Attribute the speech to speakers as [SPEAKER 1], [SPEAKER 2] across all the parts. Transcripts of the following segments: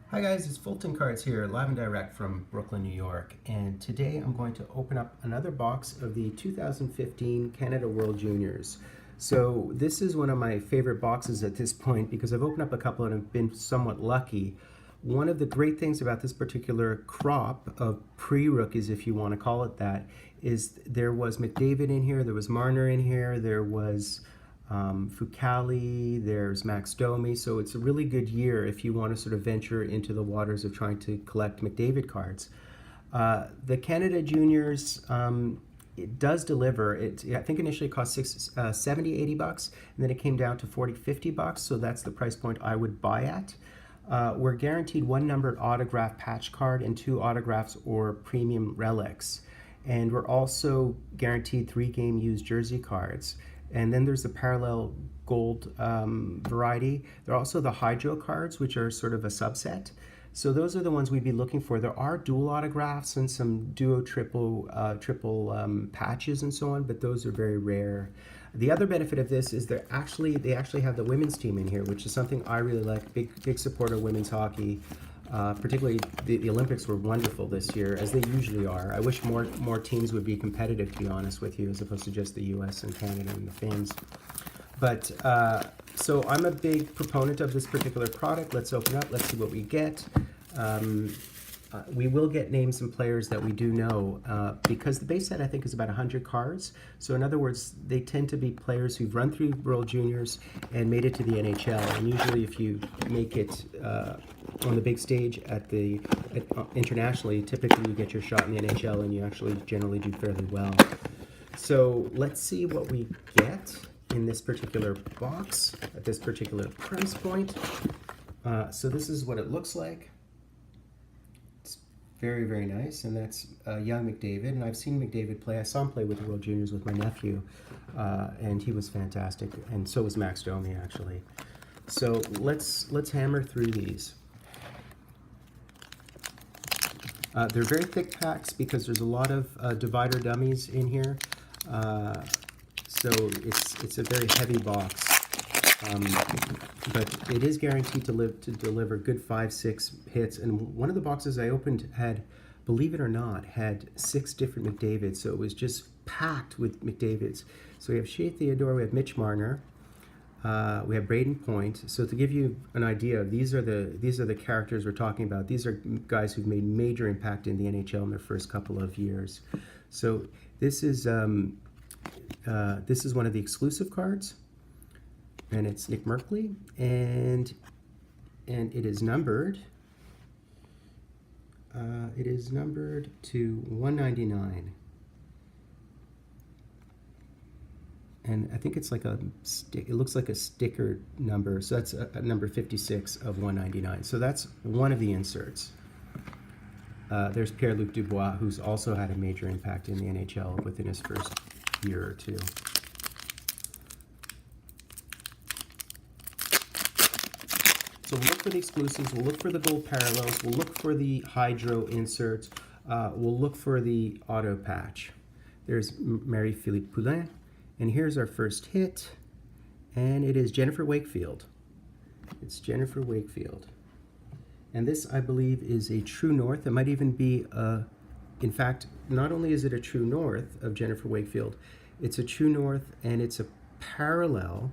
[SPEAKER 1] Hi guys, it's Fultoncards here, live and direct from Brooklyn, New York, and today I'm going to open up another box of the 2015 Canada World Juniors. So this is one of my favorite boxes at this point because I've opened up a couple and I've been somewhat lucky. One of the great things about this particular crop of pre-rookies, if you want to call it that, is there was McDavid in here, there was Marner in here, there was Fucali, there's Max Domi, so it's a really good year if you want to sort of venture into the waters of trying to collect McDavid cards. The Canada Juniors, it does deliver. I think initially it cost 70, 80 bucks, and then it came down to 40, 50 bucks, so that's the price point I would buy at. We're guaranteed one numbered autograph patch card and 2 autographs or premium relics. And we're also guaranteed 3 game used jersey cards. And then there's the parallel gold variety. There are also the hydro cards, which are sort of a subset. So those are the ones we'd be looking for. There are dual autographs and some duo, triple patches and so on, but those are very rare. The other benefit of this is they actually have the women's team in here, which is something I really like. Big supporter of women's hockey. Particularly the Olympics were wonderful this year, as they usually are. I wish more teams would be competitive, to be honest with you, as opposed to just the US and Canada and the Finns. But so I'm a big proponent of this particular product. Let's open up, let's see what we get. We will get names and players that we do know because the base set I think is about 100 cards. So in other words, they tend to be players who've run through World Juniors and made it to the NHL. And usually if you make it on the big stage internationally, typically you get your shot in the NHL and you actually generally do fairly well. So let's see what we get in this particular box at this particular price point. So this is what it looks like. Very, very nice, and that's young McDavid, and I've seen McDavid play. I saw him play with the World Juniors with my nephew, and he was fantastic, and so was Max Domi, actually. So let's hammer through these. They're very thick packs because there's a lot of divider dummies in here, so it's a very heavy box. But it is guaranteed to deliver good 5-6 hits. And one of the boxes I opened had, believe it or not, had 6 different McDavids. So it was just packed with McDavids. So we have Shea Theodore, we have Mitch Marner, we have Braden Point. So to give you an idea, these are the characters we're talking about. These are guys who've made major impact in the NHL in their first couple of years. So this is one of the exclusive cards. And it's Nick Merkley, and it is numbered. It is numbered to 199, and I think it's like it looks like a sticker number. So that's a number 56 of 199. So that's one of the inserts. There's Pierre-Luc Dubois, who's also had a major impact in the NHL within his first year or two. So we'll look for the exclusives, we'll look for the gold parallels, we'll look for the hydro inserts, we'll look for the auto patch. There's Marie-Philippe Poulin, and here's our first hit, and it is Jennifer Wakefield. It's Jennifer Wakefield. And this, I believe, is a true north. It might even be, in fact, not only is it a true north of Jennifer Wakefield, it's a true north and it's a parallel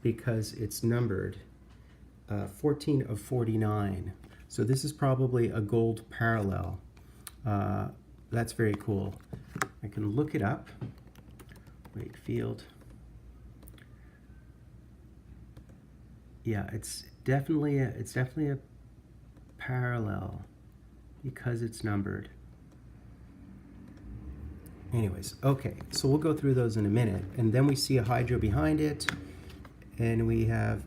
[SPEAKER 1] because it's numbered 14 of 49. So this is probably a gold parallel. That's very cool. I can look it up. Wakefield. Yeah, it's definitely a parallel because it's numbered. Anyways, okay, so we'll go through those in a minute, and then we see a hydro behind it, and we have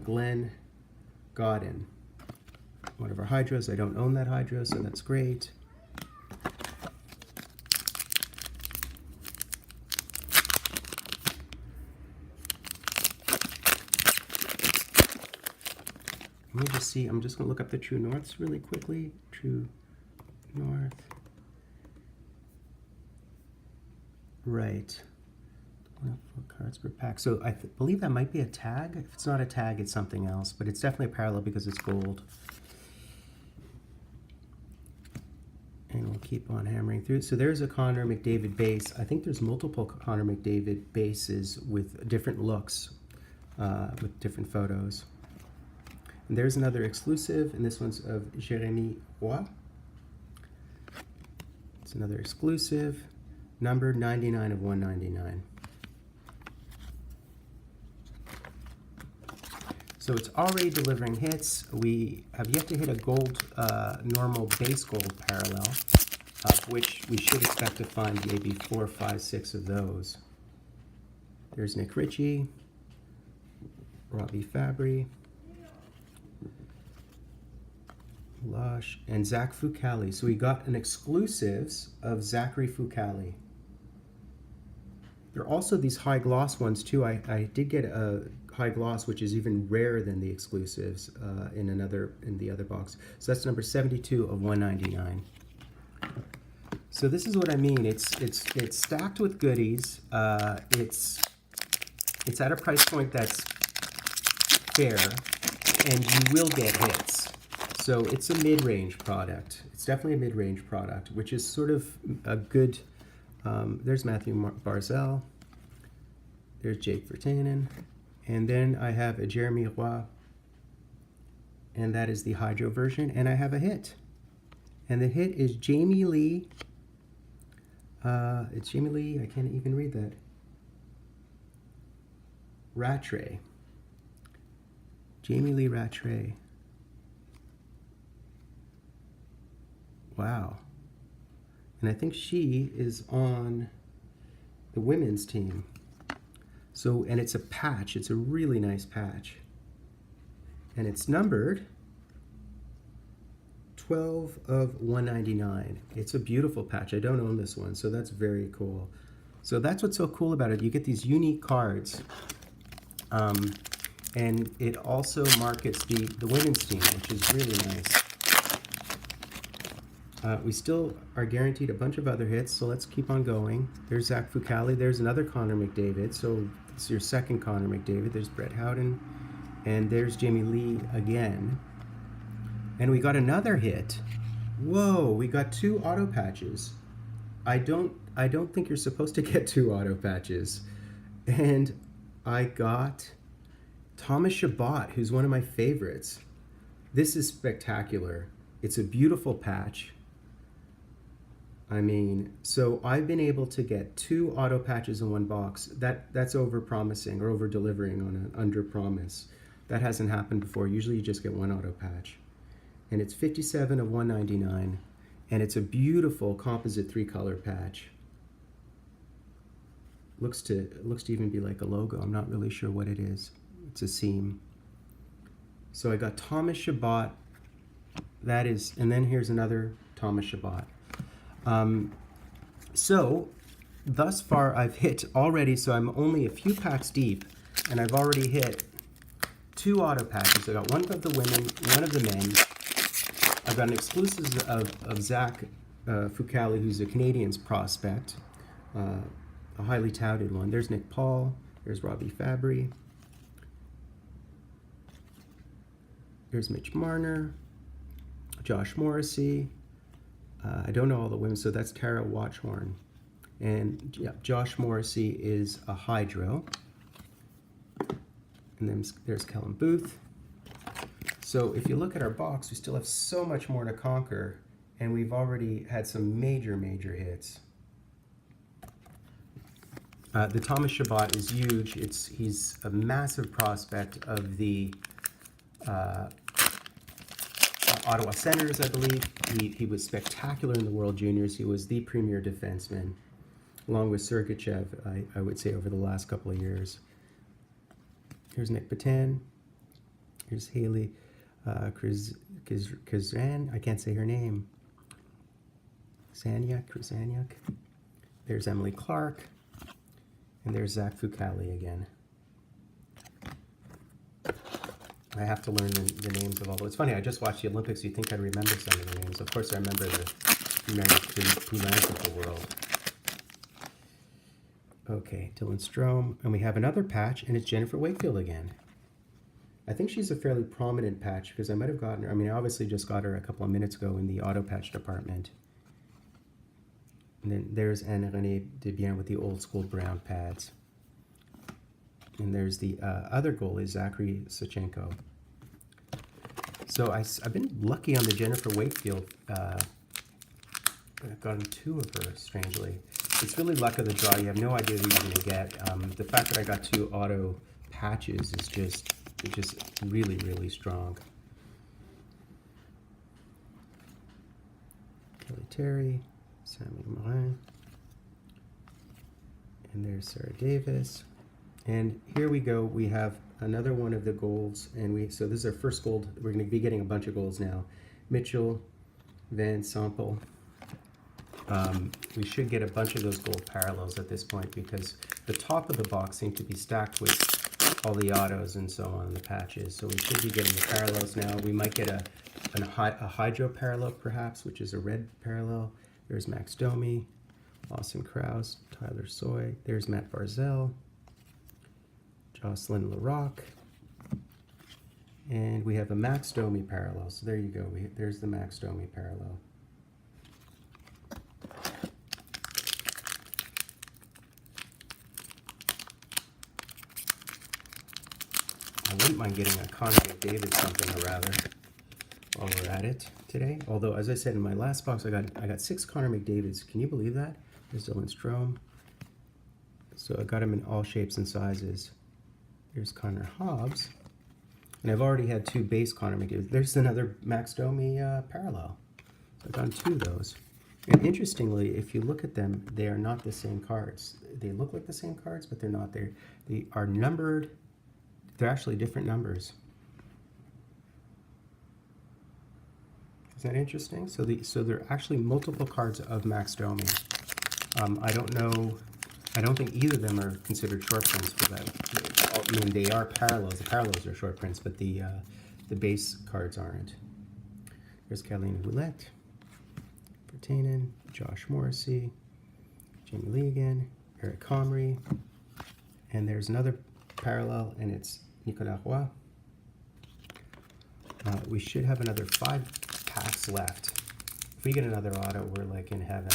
[SPEAKER 1] Glenn Godin, one of our hydros. I don't own that hydro, so that's great. Let me just see, I'm just going to look up the True Norths really quickly. True North. Right. cards per pack. So I believe that might be a tag. If it's not a tag, it's something else, but it's definitely a parallel because it's gold. And we'll keep on hammering through. So there's a Connor McDavid base. I think there's multiple Connor McDavid bases with different looks, with different photos. And there's another exclusive, and this one's of Jérémy Roy. It's another exclusive, numbered 99 of 199. So it's already delivering hits. We have yet to hit a gold, normal base gold parallel, which we should expect to find maybe 4, 5, 6 of those. There's Nick Ritchie, Robbie Fabry, Lush, and Zach Fucale. So we got an exclusives of Zachary Fucale. There are also these high gloss ones too. I did get a high gloss, which is even rarer than the exclusives in the other box. So that's number 72 of 199. So this is what I mean. It's stacked with goodies. It's at a price point that's fair, and you will get hits. So it's a mid-range product. It's definitely a mid-range product, which is sort of a good. There's Matthew Barzal. There's Jake Virtanen. And then I have a Jérémy Roy, and that is the Hydro version. And I have a hit. And the hit is Jamie Lee. It's Jamie Lee, I can't even read that. Rattray. Jamie Lee Rattray. Wow. And I think she is on the women's team. So, and it's a patch. It's a really nice patch. And it's numbered 12 of 199. It's a beautiful patch. I don't own this one, so that's very cool. So that's what's so cool about it. You get these unique cards. And it also markets the women's team, which is really nice. We still are guaranteed a bunch of other hits, so let's keep on going. There's Zach Fucale. There's another Connor McDavid. So it's your second Connor McDavid. There's Brett Howden. And there's Jamie Lee again. And we got another hit. Whoa, we got 2 auto patches. I don't think you're supposed to get 2 auto patches. And I got Thomas Chabot, who's one of my favorites. This is spectacular. It's a beautiful patch. I mean, so I've been able to get 2 auto patches in one box. That's over-promising or over-delivering on an under-promise. That hasn't happened before. Usually you just get 1 auto patch. And it's 57 of 199. And it's a beautiful composite 3-color patch. Looks to even be like a logo. I'm not really sure what it is. It's a seam. So I got Thomas Chabot. That is, and then here's another Thomas Chabot. So thus far I've hit already, so I'm only a few packs deep, and I've already hit 2 auto patches. I got 1 of the women, 1 of the men. I've got an exclusive of Zach Fucale, who's a Canadiens prospect, a highly touted one. There's Nick Paul. There's Robbie Fabry. There's Mitch Marner. Josh Morrissey. I don't know all the women, so that's Tara Watchhorn. And yeah, Josh Morrissey is a Hydro. And then there's Kellen Booth. So if you look at our box, we still have so much more to conquer, and we've already had some major, major hits. The Thomas Chabot is huge. He's a massive prospect of the Ottawa Senators, I believe. He was spectacular in the World Juniors. He was the premier defenseman, along with Sergachev, I would say, over the last couple of years. Here's Nick Patan. Here's Haley Kazan. I can't say her name. Krasaniak. There's Emily Clark. And there's Zach Fucale again. I have to learn the names of all those. It's funny, I just watched the Olympics. You'd think I'd remember some of the names. Of course, I remember the United Kulansky of the world. Okay, Dylan Strome. And we have another patch, and it's Jennifer Wakefield again. I think she's a fairly prominent patch because I might have gotten her. I mean, I obviously just got her a couple of minutes ago in the auto patch department. And then there's Anne-Renée Desbiens with the old school brown pads. And there's the other goalie, Zachary Sachenko. So I've been lucky on the Jennifer Wakefield. I've gotten 2 of her, strangely. It's really luck of the draw. You have no idea who you're going to get. The fact that I got 2 auto patches is just really, really strong. Kelly Terry, Sammy Morin, and there's Sarah Davis. And here we go. We have another one of the golds, and so this is our first gold. We're going to be getting a bunch of golds now. Mitchell, Van Sample. We should get a bunch of those gold parallels at this point because the top of the box seemed to be stacked with all the autos and so on, the patches. So we should be getting the parallels now. We might get a hydro parallel perhaps, which is a red parallel. There's Max Domi, Lawson Krause, Tyler Soy. There's Matt Barzell, Jocelyn Larocque. And we have a Max Domi parallel. So there you go. There's the Max Domi parallel. I wouldn't mind getting a Connor McDavid something or rather while we're at it today. Although, as I said in my last box, I got 6 Connor McDavids. Can you believe that? There's Dylan Strome. So I got him in all shapes and sizes. There's Connor Hobbs. And I've already had 2 base Connor McDavid. There's another Max Domi parallel. So I've gotten 2 of those. And interestingly, if you look at them, they are not the same cards. They look like the same cards, but they're not. They are numbered. They're actually different numbers. Is that interesting? So there are actually multiple cards of Max Domi. I don't know. I don't think either of them are considered short prints for that. I mean, they are parallels. The parallels are short prints, but the base cards aren't. There's Kathleen Roulette, Bertanen, Josh Morrissey, Jamie Lee again, Eric Comrie, and there's another parallel, and it's Nicolas Roy. We should have another 5 packs left. If we get another auto, we're like in heaven.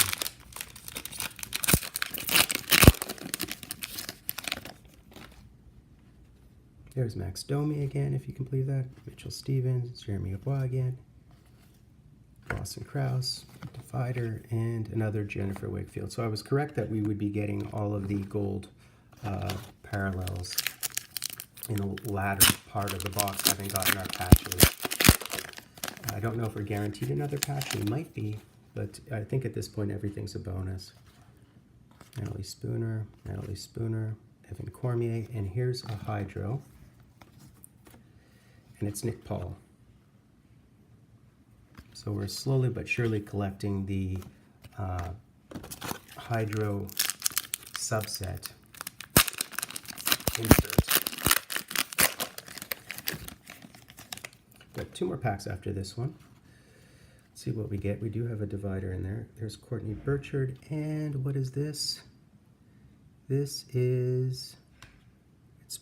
[SPEAKER 1] There's Max Domi again, if you can believe that. Mitchell Stevens, Jeremy Roy again. Lawson Krause, Divider, and another Jennifer Wakefield. So I was correct that we would be getting all of the gold parallels in the latter part of the box, having gotten our patches. I don't know if we're guaranteed another patch. We might be, but I think at this point everything's a bonus. Natalie Spooner, Evan Cormier, and here's a hydro. And it's Nick Paul. So we're slowly but surely collecting the hydro subset insert. Got 2 more packs after this one. Let's see what we get. We do have a divider in there. There's Courtney Burchard, and what is this? This is, it's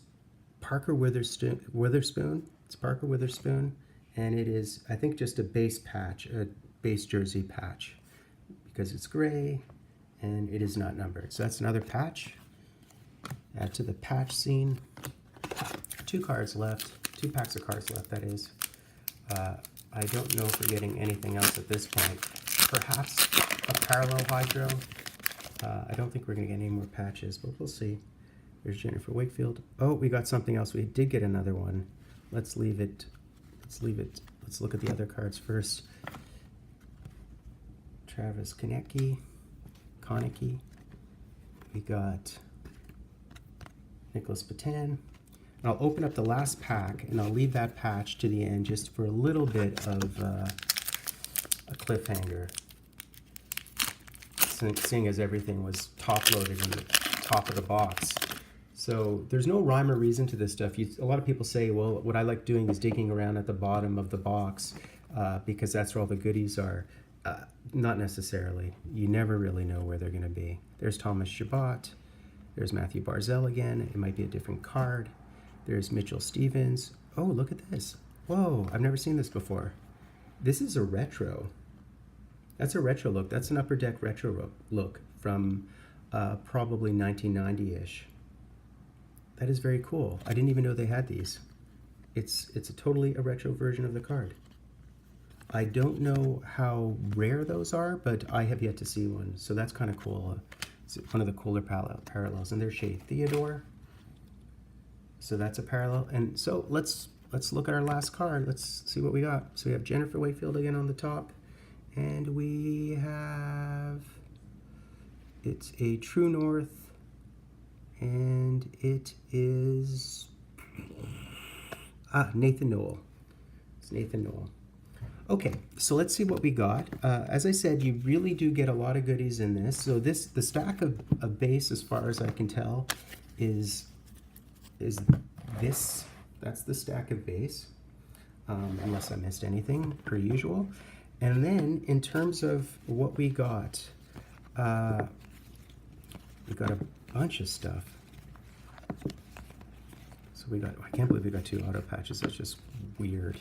[SPEAKER 1] Parker Witherspoon. It's Parker Witherspoon, and it is, I think, just a base patch, a base jersey patch, because it's gray and it is not numbered. So that's another patch. Add to the patch scene. 2 cards left, 2 packs of cards left, that is. I don't know if we're getting anything else at this point. Perhaps a parallel hydro. I don't think we're going to get any more patches, but we'll see. There's Jennifer Wakefield. Oh, we got something else. We did get another one. Let's leave it. Let's look at the other cards first. Travis Konecki. We got Nicholas Patan. I'll open up the last pack, and I'll leave that patch to the end just for a little bit of a cliffhanger, seeing as everything was top-loaded in the top of the box. So there's no rhyme or reason to this stuff. A lot of people say, well, what I like doing is digging around at the bottom of the box because that's where all the goodies are. Not necessarily. You never really know where they're going to be. There's Thomas Chabot. There's Matthew Barzell again. It might be a different card. There's Mitchell Stevens. Oh, look at this. Whoa, I've never seen this before. This is a retro. That's a retro look. That's an Upper Deck retro look from probably 1990-ish. That is very cool. I didn't even know they had these. It's a totally a retro version of the card. I don't know how rare those are, but I have yet to see one. So that's kind of cool. It's one of the cooler parallels. And there's Shea Theodore. So that's a parallel. And so let's look at our last card. Let's see what we got. So we have Jennifer Wakefield again on the top. And we have, it's a True North. And it is, Nathan Noel. It's Nathan Noel. Okay, so let's see what we got. As I said, you really do get a lot of goodies in this. So the stack of base, as far as I can tell, is this. That's the stack of base, unless I missed anything, per usual. And then in terms of what we got a bunch of stuff. So we got, I can't believe we got 2 auto patches. That's just weird.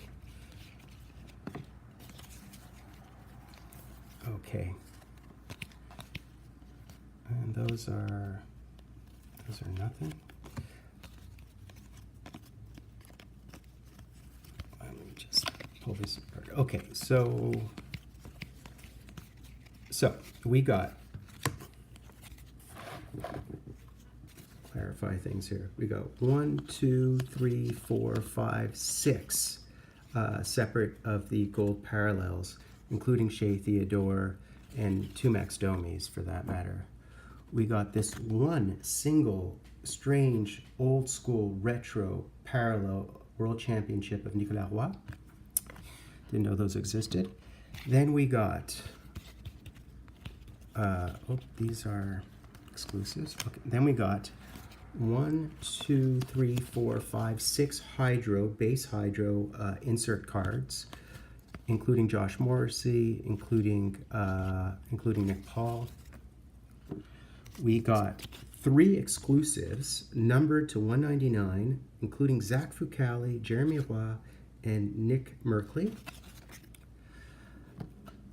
[SPEAKER 1] Okay. And those are nothing. Let me just pull this apart. Okay, so we got, clarify things here. We got 1, 2, 3, 4, 5, 6 separate of the gold parallels, including Shea Theodore and 2 Max Domis for that matter. We got this one single strange old school retro parallel World Championship of Nicolas Roy. Didn't know those existed. Then we got, these are exclusives. Okay. Then we got 1, 2, 3, 4, 5, 6 Hydro, base Hydro insert cards, including Josh Morrissey, including Nick Paul. We got 3 exclusives numbered to 199, including Zach Fucale, Jeremy Roy, and Nick Merkley.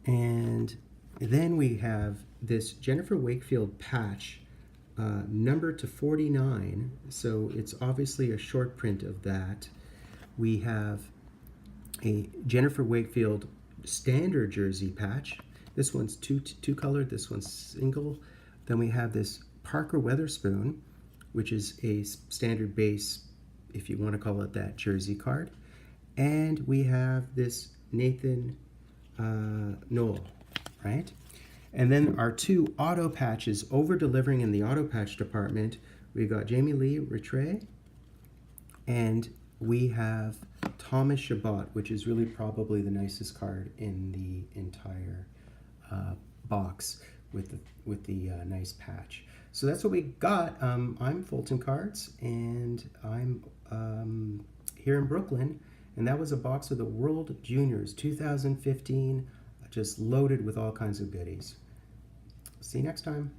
[SPEAKER 1] And then we have this Jennifer Wakefield patch numbered to 49, so it's obviously a short print of that. We have a Jennifer Wakefield standard jersey patch. This one's two colored, this one's single. Then we have this Parker Weatherspoon, which is a standard base, if you want to call it that, jersey card. And we have this Nathan Noel, right? And then our 2 auto patches over-delivering in the auto patch department. We got Jamie Lee Rattray, and we have Thomas Chabot, which is really probably the nicest card in the entire box with the nice patch. So that's what we got. I'm Fultoncards, and I'm here in Brooklyn, and that was a box of the World Juniors 2015, just loaded with all kinds of goodies. See you next time.